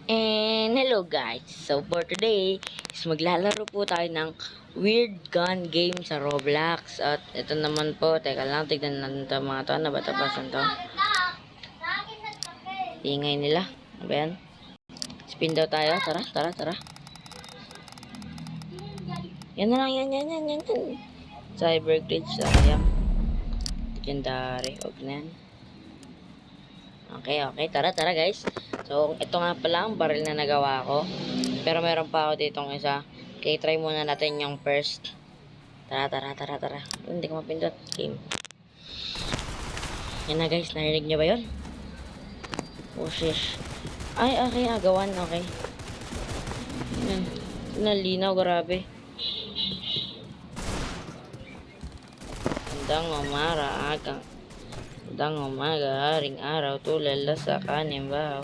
And hello guys, so for today is maglalaro po tayo ng weird gun game sa Roblox. At ito naman po, teka lang, tignan natin ito mga to, nabatapasan to. Ingay nila, ano ba yan? Spin daw tayo, tara. Yan na lang, yan. Cyber glitch, sayang. Legendary, huwag na yan. Okay, tara guys. So, ito nga pala ang baril na nagawa ko. Pero meron pa ako ditong isa. Okay, try muna natin yung first. Tara. Hindi ko mapindot. Game. Yan na guys, narinig nyo ba yun? Oh shish. Ay, okay, agawan, okay. Yan. Nalinaw, grabe. Magandang umaga, haring araw, tulala sa kanin bahaw.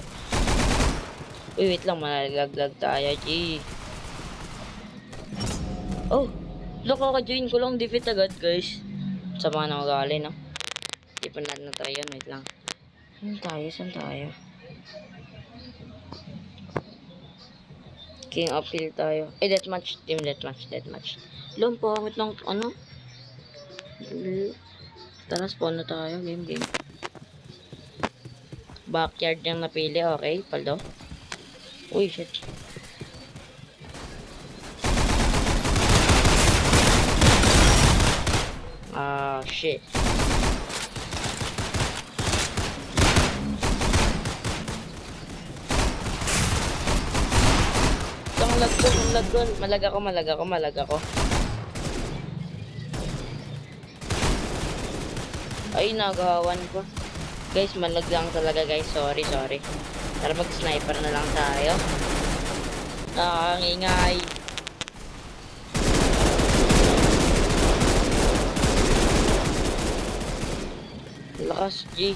Uy, wait lang, malalaglag tayo, G. Oh, look, join ko lang, defeat agad, guys. Sa mga nakagali, no? Hindi pa natin na-try yun, wait lang. Saan tayo? King uphill tayo. Deathmatch, team deathmatch. Long pangit ng, ano? Tara, spawn na tayo, game. Backyard yung napili, okay, paldo. Uy, shit. Shit. Lag. Malag ako. Ay, nagawan ko. Guys, malag lang talaga, guys. Sorry. Tara, mag-sniper na lang tayo. Ang ingay. Lakas, G.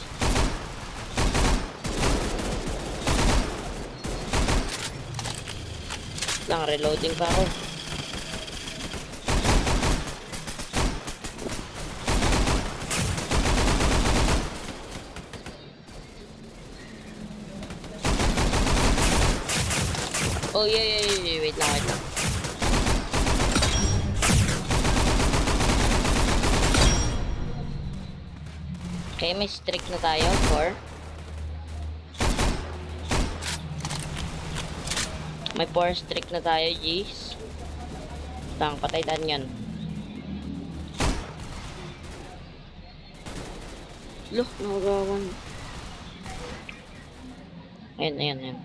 Lang, reloading pa ako. Oh, yeah. Wait lang. Okay, may streak na tayo. 4. May 4 streak na tayo, G's. Lang, patay tayo yan. Look, nakagawan. Ayan.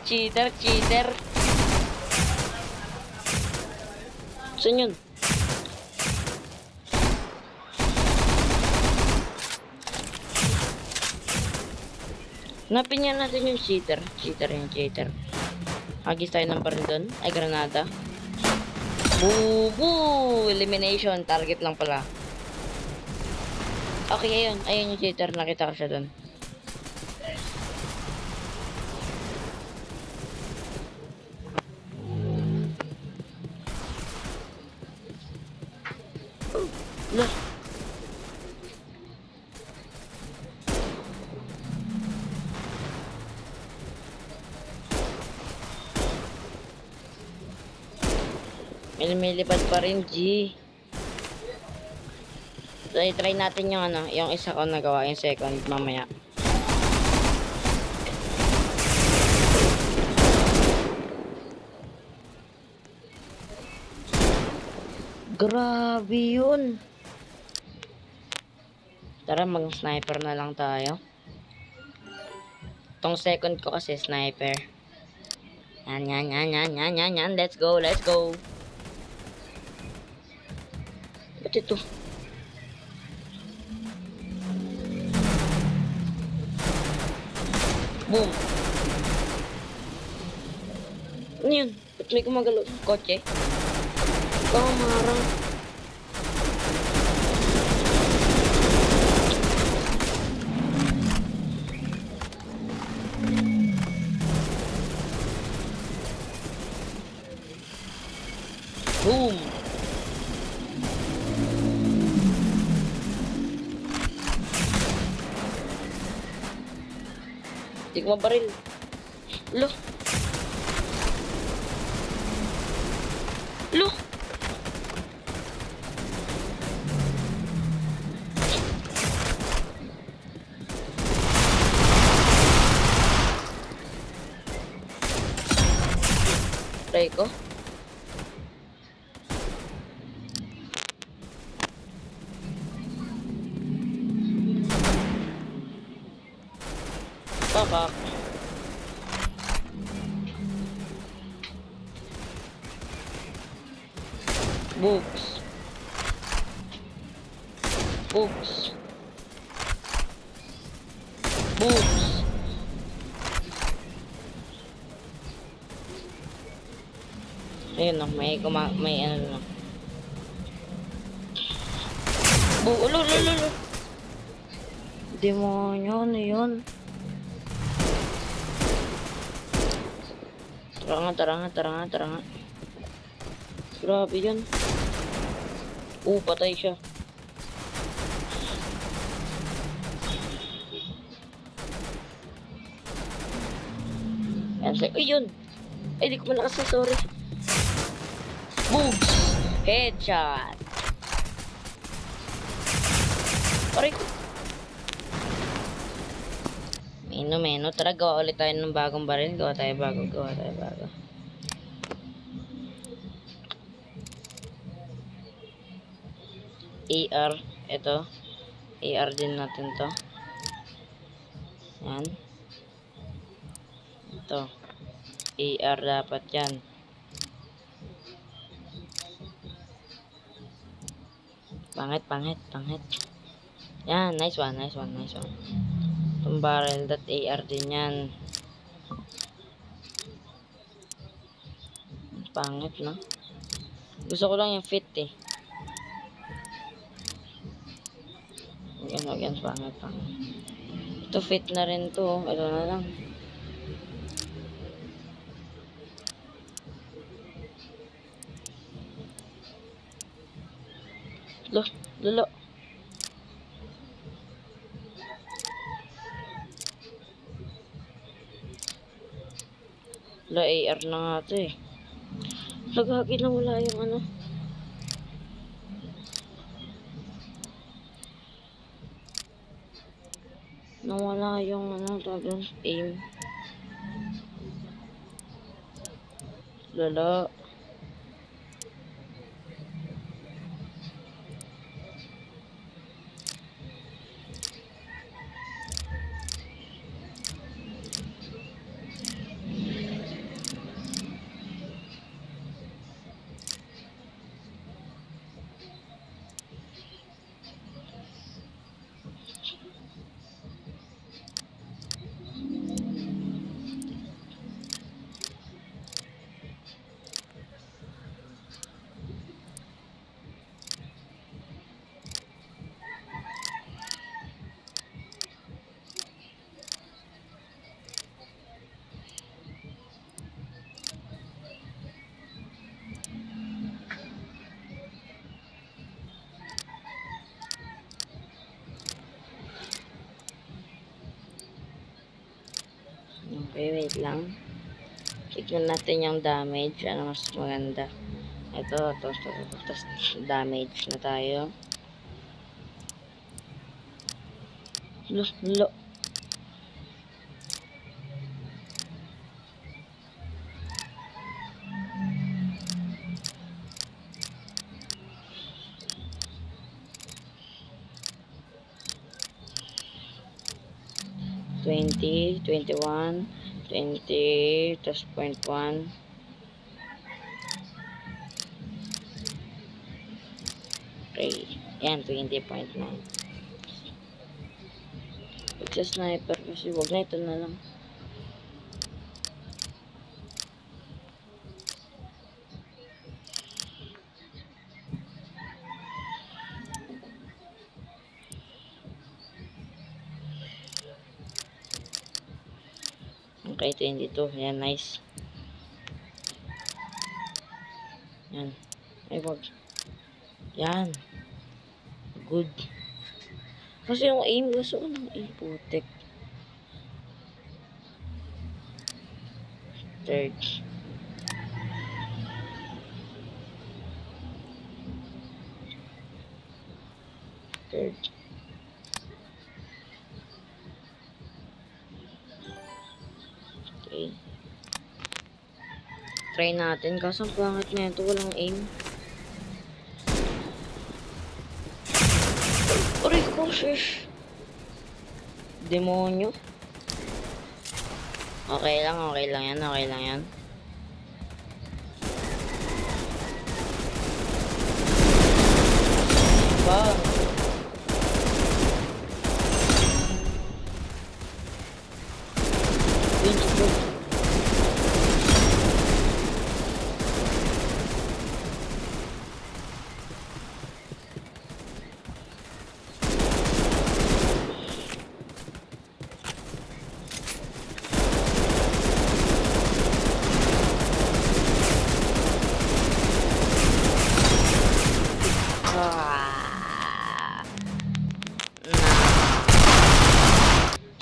Cheater. Saan yun? Napinyan natin yung cheater. Cheater. Agis tayo ng baril doon. Ay, granada. Boo! Elimination. Target lang pala. Okay, ayun yung cheater. Nakita ko siya doon. Look. Lumilipad pa rin, G. So, i-try natin yung yung isa ko nagawa, yung second, mamaya. Grabe yun. Tara, mag-sniper na lang tayo. Itong second ko kasi sniper. Yan. Let's go. Ba't ito? Boom. Ano yun? Ba't may gumagalaw? Kotse? Marang. Boom. Di ko mabaril. Lo. Lo. Try ko. Bakak. Books. Books. Books. Ayun no, may ano no. Ulo. Demonyo, ano yun? Tara nga. Grabe yun. Patay siya. Ayan siya. Uy, yun. Ay, di ko pa nakasa, sorry. Boogs! Headshot! Aray ko. Meno. Tara, gawa ulit tayo ng bagong baril. Gawa tayo bago. AR. Ito. AR din natin to. Yan. Ito. AR dapat yan. Pangit. Yan, nice one. Itong barrel that AR din yan. Pangit, no? Gusto ko lang yung fit, eh. Again, pangit. Ito fit na rin to. Ito na lang. Lolo. AR na nga ito eh. Lagagi na wala yung ano. Nawala yung ano, tawag aim. Lolo. Okay, wait lang. Tignan natin yung damage. Ano mas maganda? Ito. Damage na tayo. Lo. $20, $21, $20, tas 0.1. Okay. Yan, 20.9. Pagsa sniper kasi, wag na ito na lang. Okay, 22. Yan, nice. Yan. Ay, wag. Yan. Good. Kasi yung aim, gusto ko ng aim, putek. Third. Third. Okay. Try natin. Kaso ang pangit na ito. Walang aim. Aray ko, shish. Demonyo. Okay lang yan. Okay lang yan. Wow. Beautiful.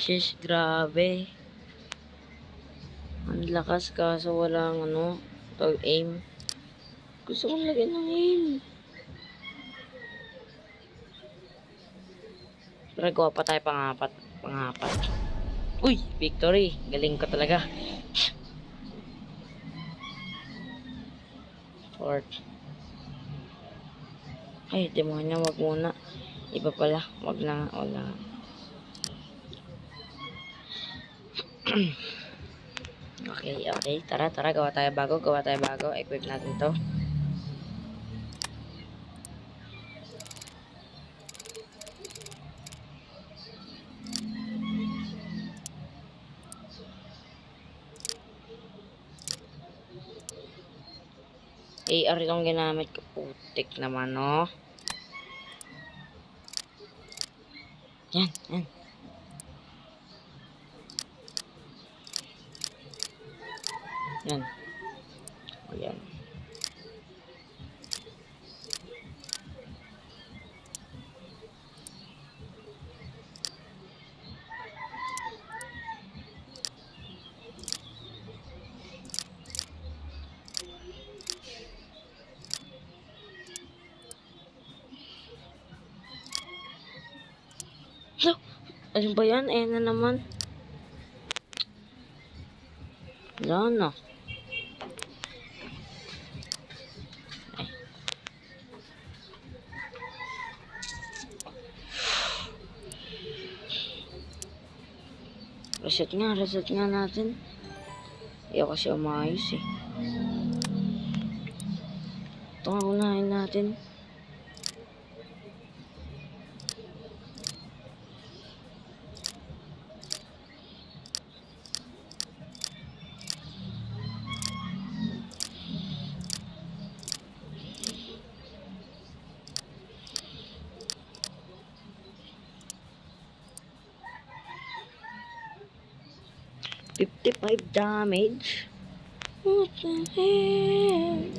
Shish, grabe. Ang lakas kaso walang aim. Gusto kong lagyan ng aim. Pero gawa pa tayo pangapat. Uy, victory. Galing ko talaga. Fourth. Ay, demonyo, wag muna. Iba pala. Wag na. Okay. Tara. Gawa tayo bago. Equip natin to. AR itong ginamit ko. Putik naman, no? Yan. Yan. O, yan. So, ano ba yan? Na naman. Wala na. Reset nga natin. Ayaw kasi umayos eh. Ito nga unahin natin. $55 damage. What the hell?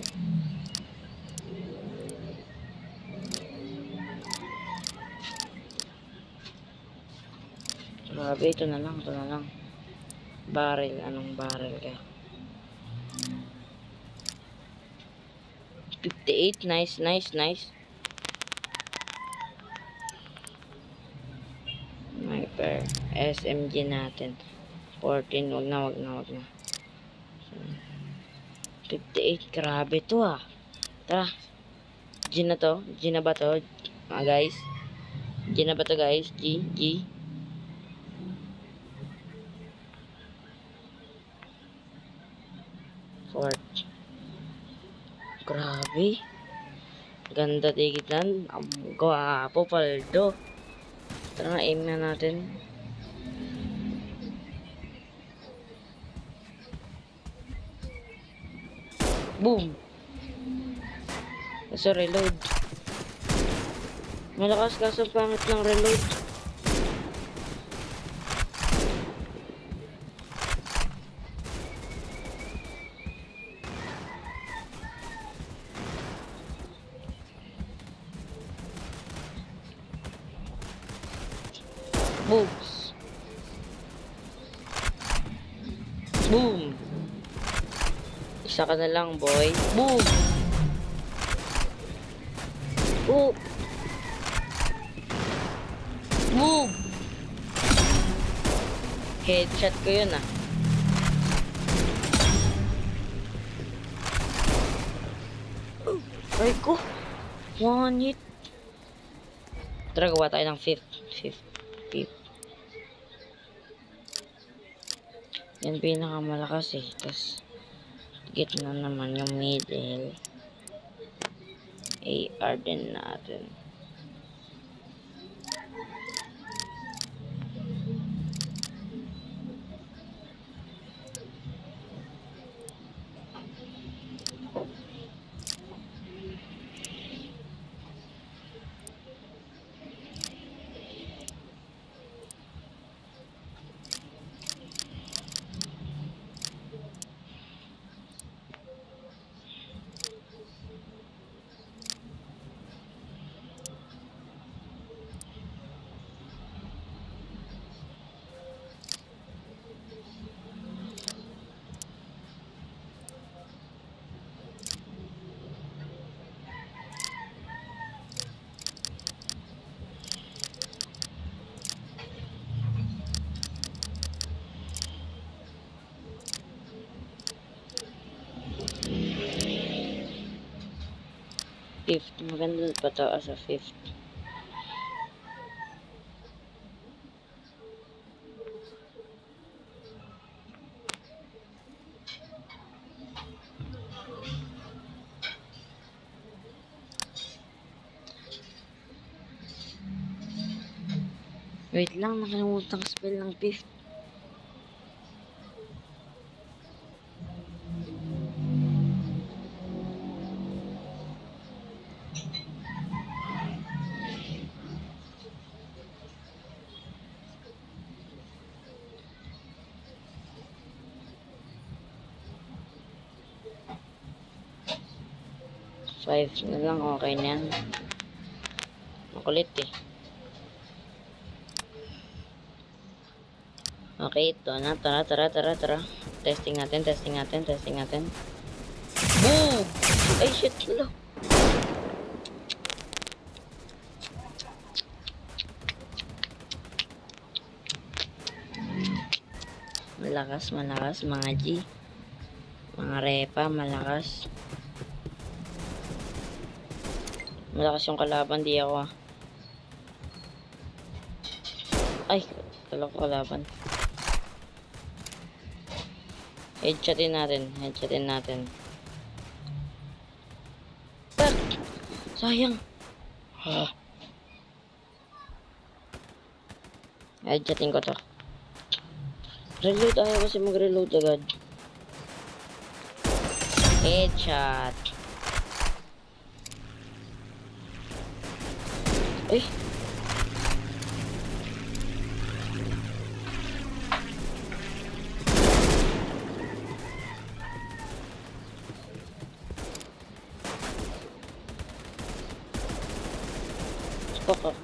Grabe, ito na lang. Barrel, anong barrel ka? 58, nice. Sniper, SMG natin. 14, wag na. 58, grabe to ah. Tara. G na ba to? Guys. G na ba to guys? G. Fort. Grabe. Ganda tigitan. Ang gwapo paldo. Tara, aim na natin. Boom. Kaso reload. Malakas kaso pangit ng reload. Booms. Boom. Isa ka na lang, boy. Boom! Boom! Boom! Headshot ko yun, ah. Ay ko! One hit. Tara, gawa tayo ng fifth. Yan pinakamalakas eh. Tapos, gitna naman yung middle. AR din natin. Fifth. Maganda pa to as a fifth. Wait lang, nakalimutan ko spell ng fifth. Five na lang, okay na yan. Makulit eh. Okay, ito na. Tara. Testing natin. Boom! Ay, shit. Hello. Malakas, mga G. Mga repa, malakas. Malakas yung kalaban, di ako ah. Ay, kala ko kalaban. Headshotin natin. Ah! Sayang. Ah. Headshotin ko to. Reload, ayaw kasi mag-reload agad. Headshot. Ay.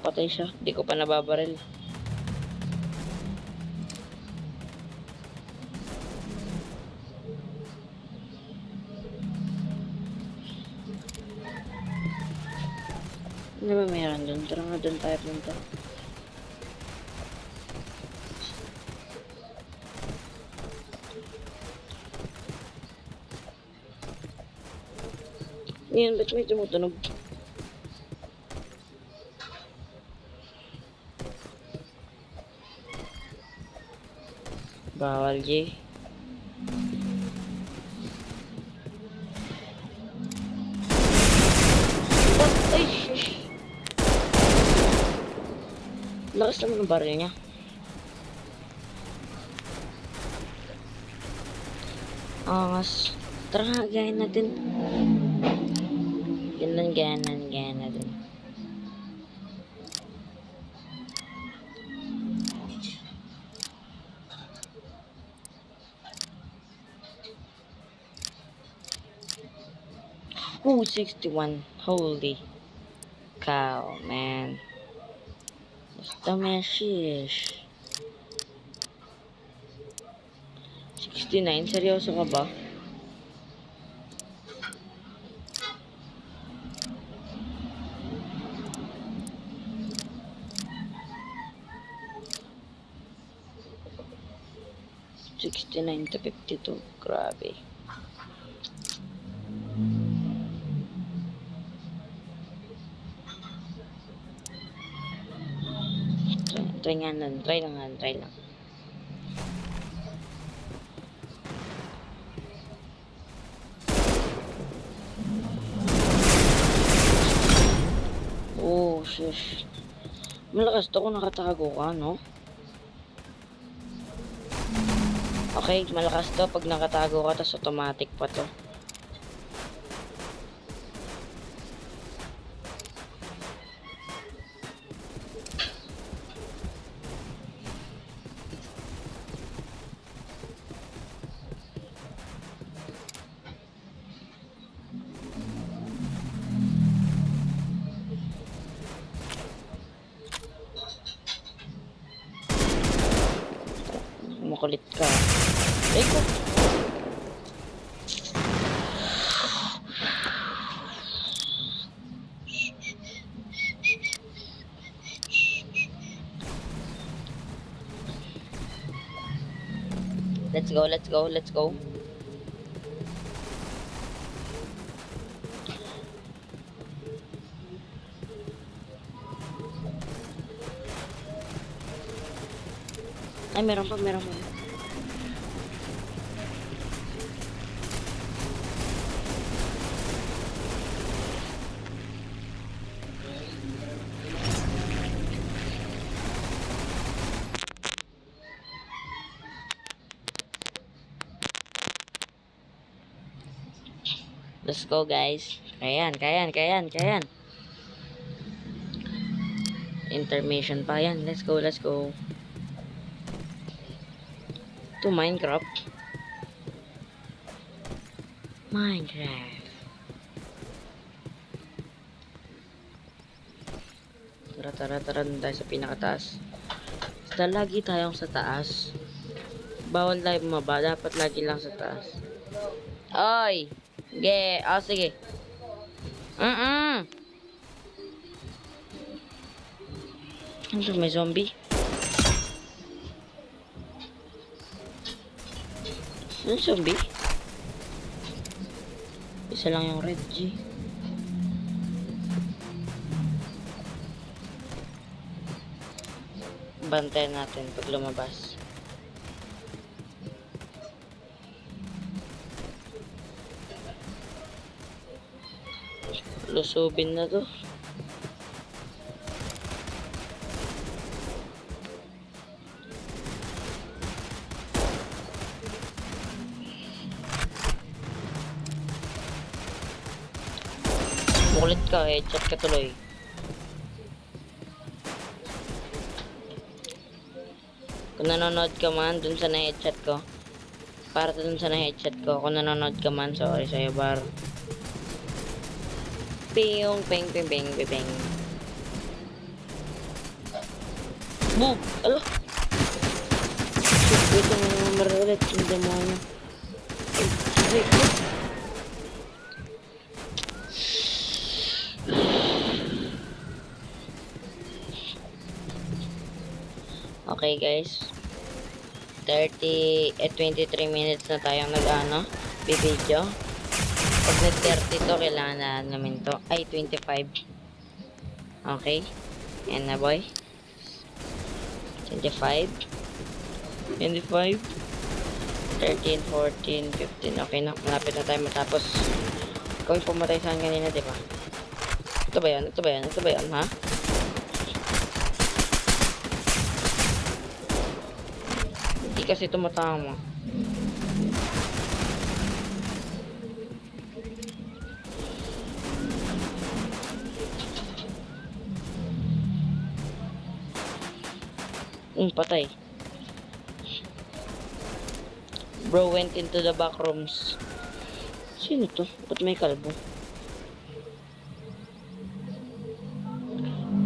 Patay siya. Di ko pa nababaril. Ano ba meron dun? Tara nga dun tayo punta. Ngayon, ba't may tumutunog? Bawal, G. Ay, shish. Lakas naman ng baril niya. Angas. Tara nga, gayahin natin. Yun lang, gayahin natin. Ooh, 61. Holy cow, man. Basta meshish. 69? Seryoso ka ba? 69 to 52. Grabe. Try nga lang. Try lang. Oh, shush. Malakas to kung nakatago ka, no? Okay, malakas to pag nakatago ka, tas automatic pa to. Makulit ka. Ay ko. Let's go. Ay, meron pa. Let's go, guys. Kayan. Intermission pa yan. Let's go. To Minecraft. Tara tayo sa pinakataas. Basta lagi tayong sa taas. Bawal tayo bumaba. Dapat lagi lang sa taas. Oy! Sige. Ano, may zombie? Ano zombie? Isa lang yung red G. Bantayan natin pag lumabas. Lusubin na to. Mukulit ka, headshot ka tuloy. Kung nanonood ka man dun sa na-headshot ko, para dun sa na-headshot ko, kung nanonood ka man, sorry sa'yo, bar. Ping. Boom! Alo! Wait lang naman marulit yung demonyo. Ay, okay guys, 23 minutes na tayong bibidyo. Pag nag-30 to, kailangan na namin to. Ay, 25. Okay. Yan na boy. 25. 13, 14, 15. Okay na, malapit na tayo matapos. Ikaw yung pumatay saan kanina, diba? Ito ba yan, ha? Hindi kasi tumatama. Patay. Bro went into the back rooms. Sino to? Ba't may kalbo?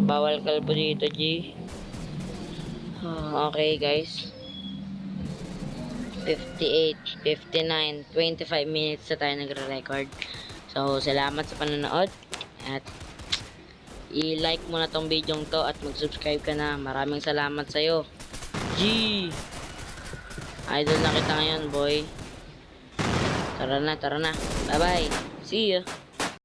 Bawal kalbo dito, G. Okay, guys. 58, 59, 25 minutes na tayo nagre-record. So, salamat sa panonood. At i-like mo na tong video to at mag-subscribe ka na. Maraming salamat sa'yo. G! Idol na kita ngayon, boy. Tara na, tara na. Bye-bye. See you.